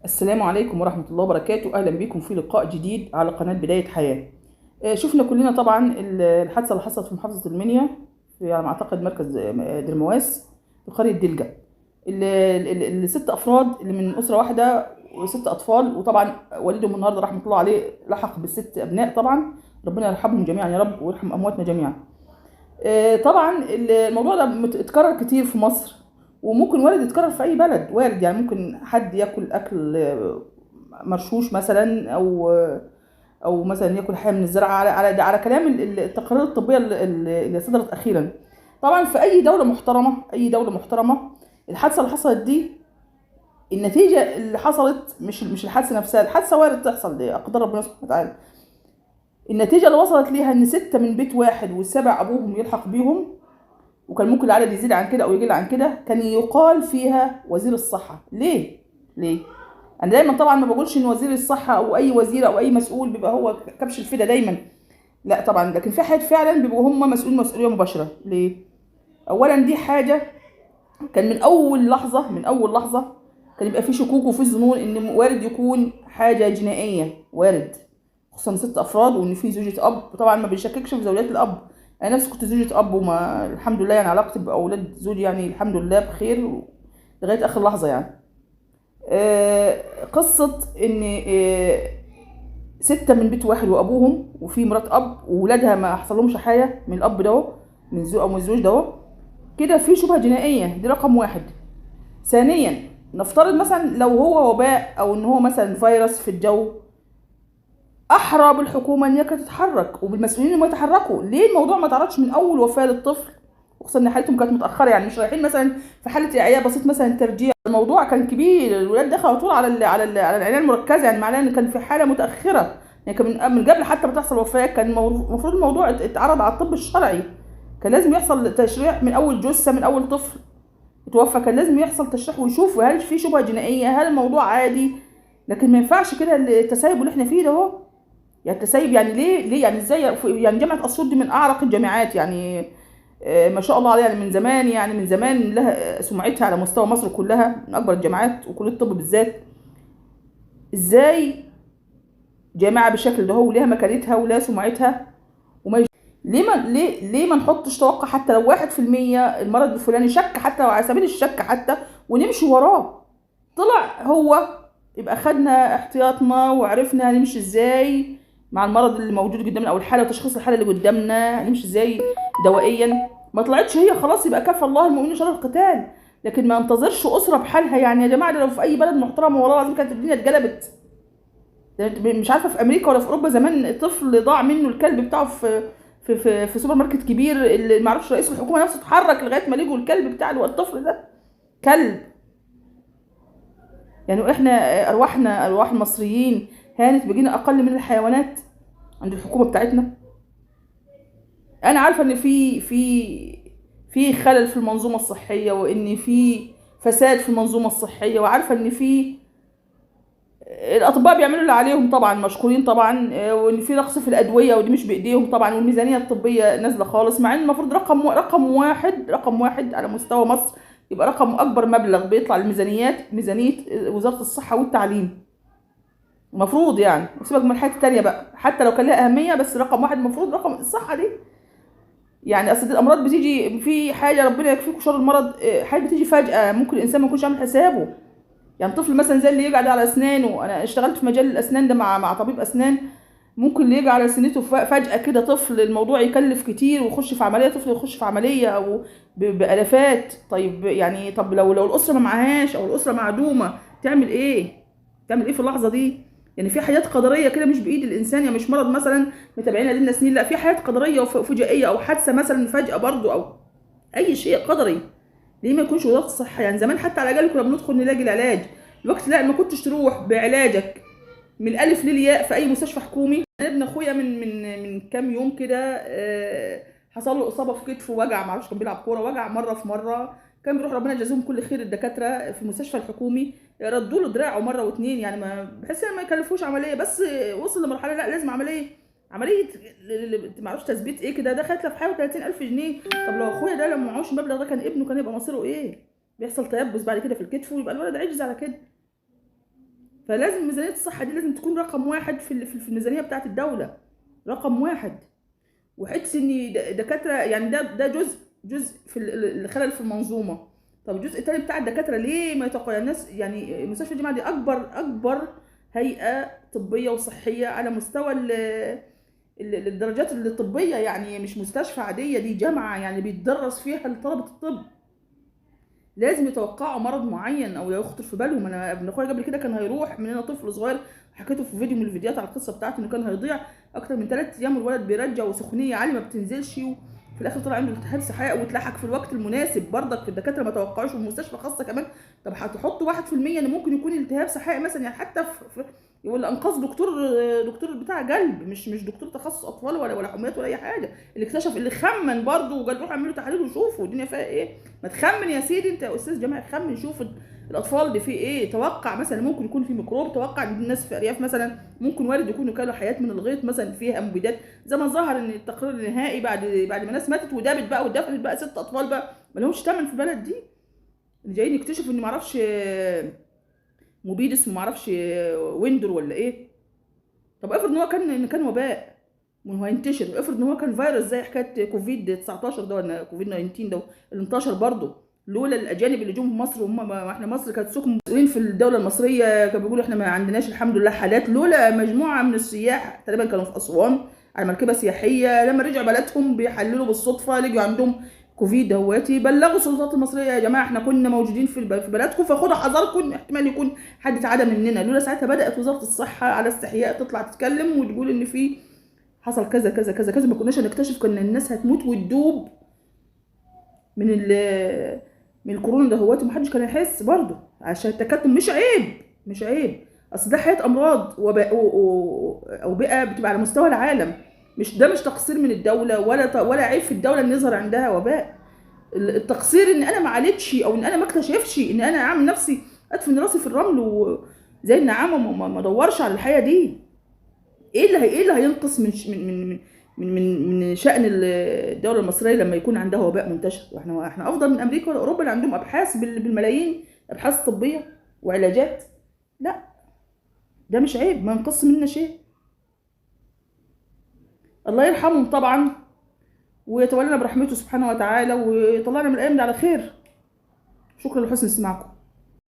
السلام عليكم ورحمة الله وبركاته. أهلا بكم في لقاء جديد على قناة بداية حياة. شفنا كلنا طبعا الحادثة اللي حصلت في محافظة المنيا، في على ما أعتقد مركز درمواس في قرية دلجة. الست أفراد اللي من أسرة واحدة وست أطفال، وطبعا والدهم النهارده رحمة الله عليه لحق بالست أبناء. طبعا ربنا يرحمهم جميعا يا رب ويرحم أمواتنا جميعا. طبعا الموضوع ده اتكرر كتير في مصر، وممكن وارد يتكرر في اي بلد، وارد يعني ممكن حد ياكل اكل مرشوش مثلا، او مثلا ياكل حاجه من الزرع على كلام التقارير الطبيه اللي صدرت اخيرا. طبعا في اي دوله محترمه، اي دوله محترمه، الحادثه اللي حصلت دي، النتيجه اللي حصلت مش الحادثه نفسها. الحادثه وارد تحصل، دي اقدار ربنا سبحانه وتعالى. النتيجه اللي وصلت ليها ان 6 من بيت واحد والسبع ابوهم يلحق بيهم، وكان ممكن العدد يزيد عن كده او يقل عن كده. كان يقال فيها وزير الصحه. ليه انا دايما طبعا ما بقولش ان وزير الصحه او اي وزير او اي مسؤول بيبقى هو كبش الفدا دايما، لا طبعا، لكن في حاجات فعلا بيبقوا هم مسؤوليه مباشره. ليه؟ اولا دي حاجه كان من اول لحظه، كان يبقى في شكوك وفي ظنون ان وارد يكون حاجه جنائيه، وارد، خصوصا 6 افراد، وان في زوجة اب. طبعا ما بيشككش في زوجات الاب، انا نفسي كنت زوجة اب، وما الحمد لله يعني علاقتي باولاد زوجي يعني الحمد لله بخير لغايه اخر لحظه يعني. قصه ان 6 من بيت واحد وابوهم، وفي مرات اب وولادها ما حصلهمش حاجه من الاب ده، من الزوج او من الزوج ده، كده في شبهه جنائيه. دي رقم واحد. ثانيا، نفترض مثلا لو هو وباء او ان هو مثلا فيروس في الجو، احرى بالحكومه ان هي كانت تتحرك وبالمسؤولين انهم يتحركوا. ليه الموضوع ما اتعرضش من اول وفاه للطفل، وخصوصا ان حالتهم كانت متاخره، يعني مش رايحين مثلا في حاله اعياء بسيط مثلا ترجيع. الموضوع كان كبير، الولاد دخلوا على طول على العنايه المركزه، يعني معناه ان كان في حاله متاخره، يعني كان من قبل حتى ما تحصل وفاه. كان المفروض الموضوع اتعرض على الطب الشرعي، كان لازم يحصل تشريح من اول جثه، من اول طفل اتوفى، كان لازم يحصل تشريح ويشوفوا هل في شبهه جنائيه، هل الموضوع عادي. لكن ما ينفعش كده التسيب اللي احنا فيه ده اهو. يعني التسيب يعني ليه يعني ازاي؟ يعني جامعه اسيوط دي من اعرق الجامعات يعني، ما شاء الله عليها، يعني من زمان، يعني من زمان لها سمعتها على مستوى مصر كلها، من اكبر الجامعات وكليه الطب بالذات. ازاي جامعه بالشكل ده هو وليها مكانتها ولها سمعتها، وما يج... ليه ما نحطش توقع حتى لو 1% المرض الفلاني، شك حتى لو على سبيل الشك حتى، ونمشي وراه. طلع هو، يبقى خدنا احتياطنا وعرفنا هنمشي ازاي مع المرض اللي موجود قدامنا او الحاله، وتشخيص الحاله اللي قدامنا هنمشي ازاي دوائيا. ما طلعتش هي، خلاص يبقى كفى الله المؤمنين شر القتال. لكن ما انتظرش اسره بحالها. يعني يا جماعه، ده لو في اي بلد محترمه والله العظيم كانت الدنيا اتقلبت. مش عارفه في امريكا ولا في اوروبا زمان، طفل ضاع منه الكلب بتاعه في سوبر ماركت كبير، اللي ما اعرفش رئيس الحكومه نفسه اتحرك لغايه ما لقوا الكلب بتاع الطفل ده، كلب. يعني احنا ارواح المصريين هانت بقينا اقل من الحيوانات عند الحكومه بتاعتنا. انا عارفه ان في خلل في المنظومه الصحيه، وان في فساد في المنظومه الصحيه، وعارفه ان في الاطباء بيعملوا اللي عليهم طبعا، مشكورين طبعا، وان في نقص في الادويه ودي مش بايديهم طبعا، والميزانيه الطبيه نازله خالص، مع ان المفروض رقم واحد على مستوى مصر يبقى رقم اكبر مبلغ بيطلع للميزانيات، ميزانيه وزاره الصحه والتعليم. المفروض يعني، سيبك من الحاجات التانية بقى حتى لو كان لها اهميه، بس رقم واحد المفروض رقم الصحه دي. يعني اصل الامراض بتيجي في حاجه، ربنا يكفيكم شر المرض، حاجه بتيجي فجاه، ممكن الانسان ما يكونش عامل حسابه. يعني طفل مثلا زي اللي يقعد على اسنانه، انا اشتغلت في مجال الاسنان ده مع طبيب اسنان، ممكن اللي يجي على سنته فجاه كده طفل، الموضوع يكلف كتير ويخش في عمليه، طفل يخش في عمليه او بالافات. طيب يعني، طب لو الاسره ما معهاش او الاسره معدومه، تعمل ايه؟ في اللحظه دي؟ يعني في حاجات قدريه كده مش بايد الانسان، يعني مش مرض مثلا متابعينها لنا سنين، لا، في حاجات قدريه وفجائيه، او حادثه مثلا فجاه برضو، او اي شيء قدري. ليه ما يكونش وزاره الصحه؟ يعني زمان حتى على الاقل كنا بندخل نلاقي العلاج، دلوقتي لا، ما كنتش تروح بعلاجك من الالف للياء في اي مستشفى حكومي. انا ابن اخويا من كام يوم كده، حصل له اصابه في كتفه، وجع، معرفش كان بيلعب كوره، وجع مره في مره، كان بيروح ربنا يجازيهم كل خير الدكاتره في المستشفى الحكومي، ردوا له دراعه مره واتنين، يعني ما بحس ان ما يكلفوش عمليه، بس وصل لمرحله لا لازم عمليه ما اعرفش تثبيت ايه كده، دخلت له في حوالي 30000 جنيه. طب لو اخويا ده لو معهوش المبلغ ده، كان ابنه كان يبقى مصيره ايه؟ بيحصل تيبس بعد كده في الكتف، ويبقى الولد عجز على كده. فلازم ميزانيه الصحه دي لازم تكون رقم واحد في الميزانيه بتاعه الدوله، رقم واحد. وحته ان دكاتره يعني ده جزء في الخلل في المنظومه. طب الجزء الثاني بتاع الدكاتره ليه ما يتوقع الناس؟ يعني مستشفى الجامعه دي اكبر هيئه طبيه وصحيه على مستوى الدرجات الطبيه، يعني مش مستشفى عاديه، دي جامعه يعني بيتدرس فيها لطلبه الطب. لازم يتوقعوا مرض معين او يخطر في بالهم. انا ابن اخويا قبل كده كان هيروح من هنا طفل صغير، حكيته في فيديو من الفيديوهات على القصه بتاعته، انه كان هيضيع اكتر من 3 ايام والولد بيرجع وسخونيه عاليه ما بتنزلش، وفي الاخر طلع عنده التهاب سحائي واتلحق في الوقت المناسب. برضك الدكاتره ما توقعوش، والمستشفى خاصه كمان. طب هتحطوا 1% ان ممكن يكون التهاب سحائي مثلا، يعني حتى ولا انقاذ دكتور بتاع قلب، مش دكتور تخصص اطفال ولا حميات ولا اي حاجه، اللي اكتشف اللي خمن برضه وقال روحوا اعملوا تحاليل وشوفوا الدنيا فيها ايه. ما تخمن يا سيدي انت يا استاذ جماعه، خمن شوف الاطفال دي في ايه. توقع مثلا ممكن يكون في ميكروب، توقع ان الناس في ارياف مثلا ممكن وارد يكونوا كانوا حياه من الغيط مثلا فيها مبيدات، زي ما ظهر ان التقرير النهائي بعد ما ناس ماتت ودابت بقى ودفنت بقى 6 اطفال بقى ما لهمش ثمن في البلد دي، اللي جايين يكتشفوا ان ما اعرفش مبيد اسمه ما اعرفش ويندور ولا ايه. طب افرض ان هو كان وباء وهو هينتشر، افرض ان هو كان فيروس زي حكايه كوفيد 19 ده ولا كوفيد 19 ده اللي انتشر برضه، لولا الاجانب اللي جم في مصر، وهم ما احنا مصر كانت سكن مسؤولين في الدوله المصريه كانوا بيقولوا احنا ما عندناش الحمد لله حالات، لولا مجموعه من السياح تقريبا كانوا في اسوان على مركبه سياحيه، لما رجعوا بلدهم بيحللوا بالصدفه لقوا عندهم كوفيد دهواتي، بلغوا السلطات المصريه يا جماعه احنا كنا موجودين في بلدكم فخدوا حذركم احتمال يكون حد اتعدى مننا. لولا ساعتها بدات وزاره الصحه على استحياء تطلع تتكلم وتقول ان في حصل كذا كذا كذا كذا، ما كناش هنكتشف، كنا الناس هتموت وتدوب من من الكورونا دهواتي ومحدش كان يحس برضه، عشان التكتم مش عيب. اصل ده حياه امراض وباء اوبئه بتبقى على مستوى العالم، مش تقصير من الدوله ولا عيب في الدوله ان يظهر عندها وباء. التقصير ان انا ما عالجش او ان انا ما اكتشفش، ان انا اعمل نفسي ادفن راسي في الرمل وزي النعامه ما ادورش على الحياه دي. ايه اللي هينقص من شأن الدولة المصرية لما يكون عندها وباء منتشر؟ واحنا افضل من امريكا ولا اوروبا اللي عندهم ابحاث بالملايين، ابحاث طبية وعلاجات؟ لا، ده مش عيب، ما ينقص منا شيء. الله يرحمهم طبعا ويتولنا برحمته سبحانه وتعالى ويطلعنا من الايام دي على خير. شكرا لحسن استماعكم.